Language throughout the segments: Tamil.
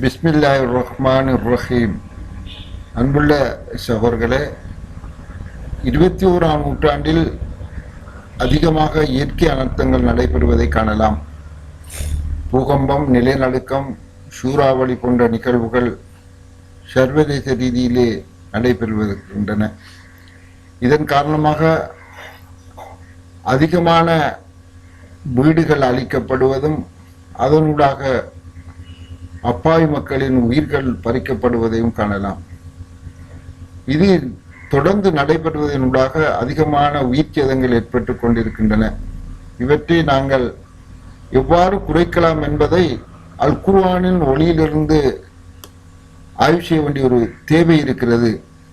பிஸ்மில்லாஹிர்ரஹ்மானிர்ரஹீம். அன்புள்ள சகோதரர்களே, 21ஆம் நூற்றாண்டில் அதிகமாக இயற்கை அனர்த்தங்கள் நடைபெறுவதை காணலாம். பூகம்பம், நிலநடுக்கம், சூறாவளி போன்ற நிகழ்வுகள் சர்வதேச ரீதியிலே நடைபெறுகின்றன. இதன் காரணமாக அதிகமான வீடுகள் அழிக்கப்படுவதும் அதனூடாக அப்பாவி மக்களின் உயிர்கள் பறிக்கப்படுவதையும் காணலாம். இது தொடர்ந்து நடைபெறுவதனூடாக அதிகமான உயிர் சேதங்கள் ஏற்பட்டு கொண்டிருக்கின்றன. இவற்றை நாங்கள் எவ்வாறு குறைக்கலாம் என்பதை அல் குர்ஆனின் ஒளியிலிருந்து ஆய்வு செய்ய வேண்டிய ஒரு தேவை இருக்கிறது.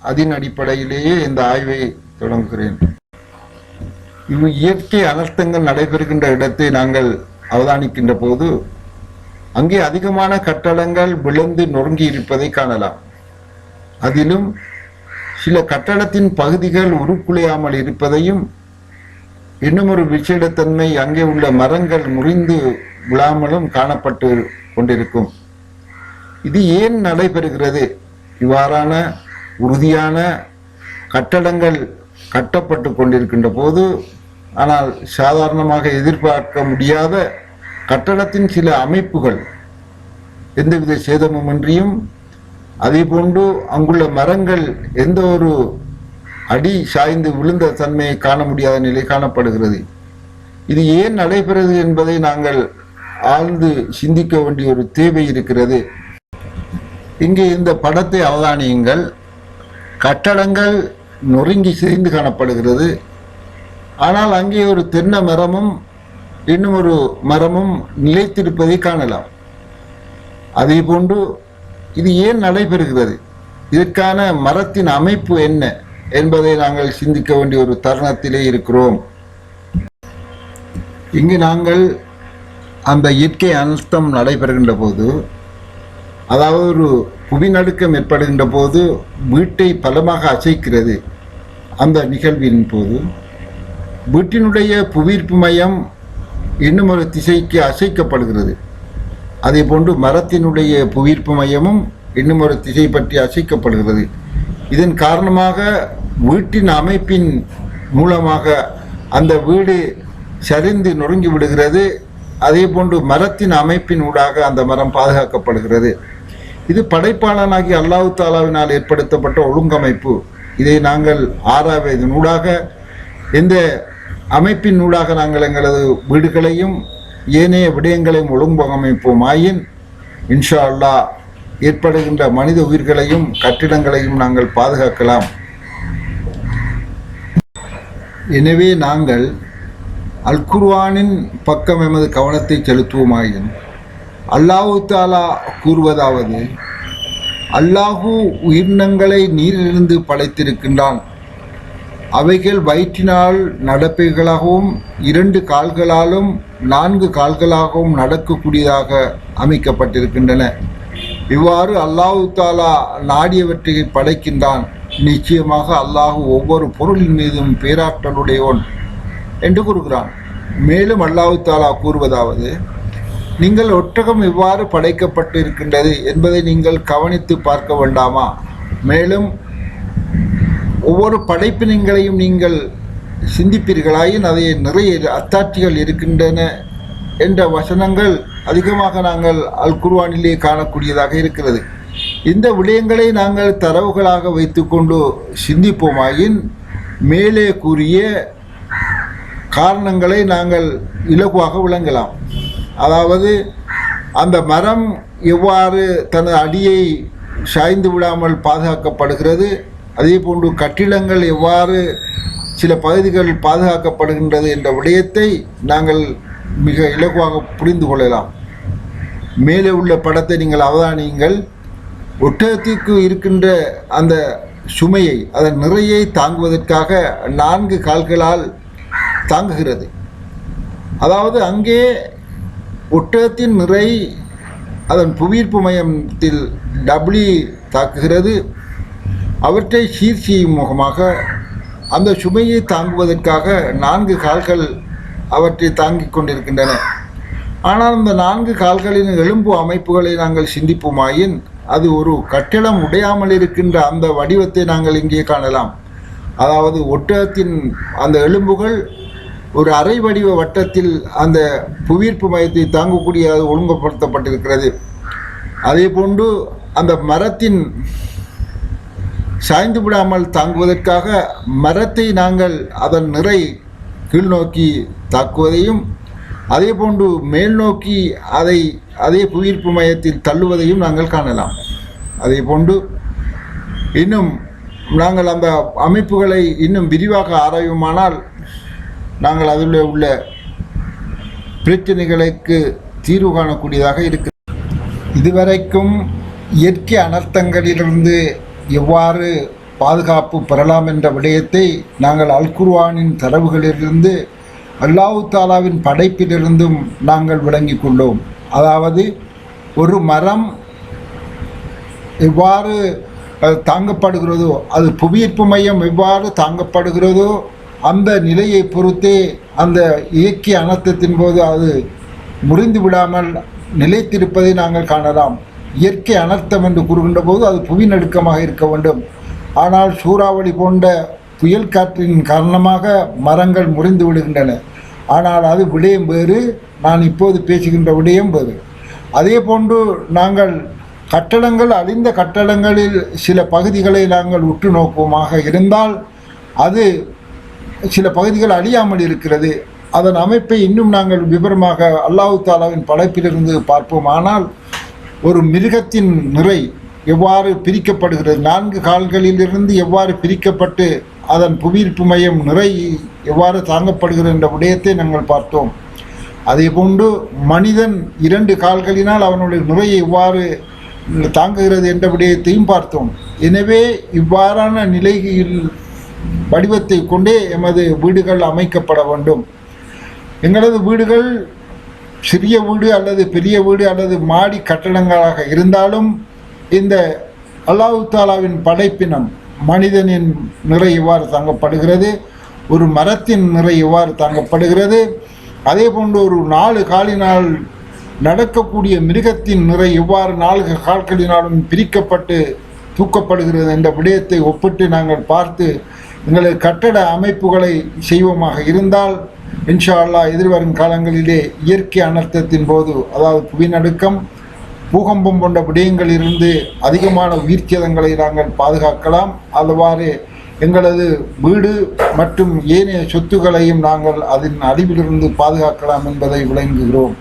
அதன் அடிப்படையிலேயே இந்த ஆய்வை தொடங்குகிறேன். இயற்கை அனர்த்தங்கள் நடைபெறுகின்ற இடத்தை நாங்கள் அவதானிக்கின்ற போது அங்கே அதிகமான கட்டடங்கள் விழுந்து நொறுங்கி இருப்பதை காணலாம். அதிலும் சில கட்டடத்தின் பகுதிகள் உருக்குலையாமல் இருப்பதையும், இன்னும் ஒரு விசேடத்தன்மை, அங்கே உள்ள மரங்கள் முறிந்து விழாமலும் காணப்பட்டு கொண்டிருக்கும். இது ஏன் நடைபெறுகிறது? இவ்வாறான உறுதியான கட்டடங்கள் கட்டப்பட்டு கொண்டிருக்கின்ற போது, ஆனால் சாதாரணமாக எதிர்பார்க்க முடியாத கட்டடத்தின் சில அமைப்புகள் எந்தவித சேதமுமின்றியும், அதே போன்று அங்குள்ள மரங்கள் எந்த ஒரு அடி சாய்ந்து விழுந்த தன்மையை காண முடியாத நிலை காணப்படுகிறது. இது ஏன் நடைபெறுகிறது என்பதை நாங்கள் ஆழ்ந்து சிந்திக்க வேண்டிய ஒரு தேவை இருக்கிறது. இங்கே இந்த படத்தை அவதானியுங்கள். கட்டடங்கள் நொறுங்கி சிதைந்து காணப்படுகிறது. ஆனால் அங்கே ஒரு தென்னை மரமும் இன்னும் ஒரு மரமும் நிலைத்திருப்பதை காணலாம். அதே போன்று இது ஏன் நடைபெறுகிறது, இதற்கான மரத்தின் அமைப்பு என்ன என்பதை நாங்கள் சிந்திக்க வேண்டிய ஒரு தருணத்திலே இருக்கிறோம். இங்கு நாங்கள் அந்த இயற்கை அனர்த்தம் நடைபெறுகின்ற போது, அதாவது ஒரு புவிநடுக்கம் ஏற்படுகின்ற போது வீட்டை பலமாக அசைக்கிறது. அந்த நிகழ்வின் போது வீட்டினுடைய புவியீர்ப்பு மையம் இன்னும் ஒரு திசைக்கு அசைக்கப்படுகிறது. அதே போன்று மரத்தினுடைய புவியீர்ப்பு மையமும் இன்னும் ஒரு திசை பற்றி அசைக்கப்படுகிறது. இதன் காரணமாக வீட்டின் அமைப்பின் மூலமாக அந்த வீடு சரிந்து நொறுங்கி விடுகிறது. அதே போன்று மரத்தின் அமைப்பின் ஊடாக அந்த மரம் பாதுகாக்கப்படுகிறது. இது படைப்பாளனாகி அல்லாஹ் தாலாவினால் ஏற்படுத்தப்பட்ட ஒழுங்கமைப்பு. இதை நாங்கள் ஆராய்வதனூடாக, எந்த அமைப்பின் ஊடாக நாங்கள் எங்களது வீடுகளையும் ஏனைய விடயங்களையும் ஒழுங்கமைப்போமாயின் இன்ஷா அல்லாஹ் ஏற்படுகின்ற மனித உயிர்களையும் கட்டிடங்களையும் நாங்கள் பாதுகாக்கலாம். எனவே நாங்கள் அல் குர்ஆனின் பக்கம் எமது கவனத்தை செலுத்துவோமாயின், அல்லாஹு தாலா கூறுவதாவது, அல்லாஹு உயிரினங்களை நீரிலிருந்து படைத்திருக்கின்றான். அவைகள் வயிற்றினால் நடப்பைகளாகவும் 2 கால்களாலும் 4 கால்களாகவும் நடக்கக்கூடியதாக அமைக்கப்பட்டிருக்கின்றன. இவ்வாறு அல்லாஹு தாலா நாடியவற்றை படைக்கின்றான். நிச்சயமாக அல்லாஹு ஒவ்வொரு பொருளின் மீதும் பேராற்றலுடையவன் என்று கூறுகிறான். மேலும் அல்லாஹு தாலா கூறுவதாவது, நீங்கள் ஒட்டகம் எவ்வாறு படைக்கப்பட்டு இருக்கின்றது என்பதை நீங்கள் கவனித்து பார்க்க வேண்டாமா? மேலும் ஒவ்வொரு படைப்பினங்களையும் நீங்கள் சிந்திப்பீர்களாயின் அதை நிறைய அத்தாட்சிகள் இருக்கின்றன என்ற வசனங்கள் அதிகமாக நாங்கள் அல் குர்ஆனிலே காணக்கூடியதாக இருக்கிறது. இந்த விடயங்களை நாங்கள் தரவுகளாக வைத்துக்கொண்டு சிந்திப்போமாயின் மேலே கூறிய காரணங்களை நாங்கள் இலகுவாக விளங்கலாம். அதாவது அந்த மரம் எவ்வாறு தனது அடியை சாய்ந்து விடாமல் பாதுகாக்கப்படுகிறது, அதே போன்று கட்டிடங்கள் எவ்வாறு சில பகுதிகள் பாதுகாக்கப்படுகின்றது என்ற விடயத்தை நாங்கள் மிக இலகுவாக புரிந்து கொள்ளலாம். மேலே உள்ள படத்தை நீங்கள் அவதானியுங்கள். ஒட்டகத்திற்கு இருக்கின்ற அந்த சுமையை, அதன் நிறையை தாங்குவதற்காக 4 கால்களால் தாங்குகிறது. அதாவது அங்கே ஒட்டகத்தின் நிறை அதன் புவியீர்ப்பு மையத்தில் டபிள்யூ தாக்குகிறது. அவற்றை சீர் செய்யும் முகமாக அந்த சுமையை தாங்குவதற்காக 4 கால்கள் அவற்றை தாங்கிக் கொண்டிருக்கின்றன. ஆனால் இந்த 4 கால்களின் எலும்பு அமைப்புகளை நாங்கள் சிந்திப்போமாயின் அது ஒரு கட்டிடம் உடையாமல் இருக்கின்ற அந்த வடிவத்தை நாங்கள் இங்கே காணலாம். அதாவது ஒட்டகத்தின் அந்த எலும்புகள் ஒரு அரை வடிவ வட்டத்தில் அந்த புவியீர்ப்பு மையத்தை தாங்கக்கூடிய ஒழுங்குபடுத்தப்பட்டிருக்கிறது. அதே போன்று அந்த மரத்தின் சாய்ந்து விடாமல் தாங்குவதற்காக மரத்தை நாங்கள் அதன் நிறை கீழ்நோக்கி தாக்குவதையும் அதே போன்று மேல் நோக்கி அதே புவியீர்ப்பு மையத்தில் தள்ளுவதையும் நாங்கள் காணலாம். அதே போன்று இன்னும் நாங்கள் அந்த அமைப்புகளை இன்னும் விரிவாக ஆராயுமானால் நாங்கள் அதில் உள்ள பிரச்சனைகளுக்கு தீர்வு காணக்கூடியதாக இருக்கிறது. இதுவரைக்கும் இயற்கை அனர்த்தங்களிலிருந்து எவ்வாறு பாதுகாப்பு பெறலாம் என்ற விடயத்தை நாங்கள் அல் குர்ஆனின் தரவுகளிலிருந்து அல்லாஹ் தஆலாவின் படைப்பிலிருந்தும் நாங்கள் விளங்கிக் கொண்டோம். அதாவது ஒரு மரம் எவ்வாறு தாங்கப்படுகிறதோ, அது புவியீர்ப்பு மையம் எவ்வாறு தாங்கப்படுகிறதோ அந்த நிலையை பொறுத்தே அந்த இயற்கை அனர்த்தத்தின் போது அது முறிந்து விடாமல் நிலைத்திருப்பதை நாங்கள் காணலாம். இயற்கை அனர்த்தம் என்று கூறுகின்ற போது அது புவிநடுக்கமாக இருக்க வேண்டும். ஆனால் சூறாவளி போன்ற புயல் காற்றின் காரணமாக மரங்கள் முறிந்து விடுகின்றன. ஆனால் அது விடயம் வேறு, நான் இப்போது பேசுகின்ற விடயம் வேறு. அதே போன்று நாங்கள் கட்டடங்கள், அழிந்த கட்டடங்களில் சில பகுதிகளை நாங்கள் உற்று நோக்குமாக இருந்தால் அது சில பகுதிகள் அழியாமல் இருக்கிறது. அதன் அமைப்பை இன்னும் நாங்கள் விவரமாக அல்லாஹ் தஆலாவின் படைப்பிலிருந்து பார்ப்போம். ஆனால் ஒரு மிருகத்தின் நிறை எவ்வாறு பிரிக்கப்படுகிறது, 4 கால்களிலிருந்து எவ்வாறு பிரிக்கப்பட்டு அதன் புவியீர்ப்பு மையம் நிறை எவ்வாறு தாங்கப்படுகிறது என்ற விடயத்தை நாங்கள் பார்த்தோம். அதே போன்று மனிதன் 2 கால்களினால் அவனுடைய நிறையை எவ்வாறு தாங்குகிறது என்ற விடயத்தையும் பார்த்தோம். எனவே இவ்வாறான நிலையில் வடிவத்தை கொண்டே எமது வீடுகள் அமைக்கப்பட வேண்டும். எங்களது வீடுகள் சிறிய வீடு அல்லது பெரிய வீடு அல்லது மாடி கட்டடங்களாக இருந்தாலும் இந்த அல்லாஹ் தஆலாவின் படைப்பினம் மனிதனின் நிறை எவ்வாறு தாங்கப்படுகிறது, ஒரு மரத்தின் நிறை எவ்வாறு தாங்கப்படுகிறது, அதே போன்று ஒரு 4 காலினால் நடக்கக்கூடிய மிருகத்தின் நிறை எவ்வாறு 4 கால்களினாலும் பிரிக்கப்பட்டு தூக்கப்படுகிறது என்ற விடயத்தை ஒப்பிட்டு நாங்கள் பார்த்து எங்களது கட்டட அமைப்புகளை செய்வோமாக இருந்தால் இன்ஷா அல்லாஹ் எதிர்வரும் காலங்களிலே இயற்கை அனர்த்தத்தின் போது, அதாவது புவிநடுக்கம், பூகம்பம் போன்ற விடயங்களிலிருந்து அதிகமான உயிர் சேதங்களை நாங்கள் பாதுகாக்கலாம். அவ்வாறு எங்களது வீடு மற்றும் ஏனைய சொத்துக்களையும் நாங்கள் அதன் அழிவிலிருந்து பாதுகாக்கலாம் என்பதை விளங்குகிறோம்.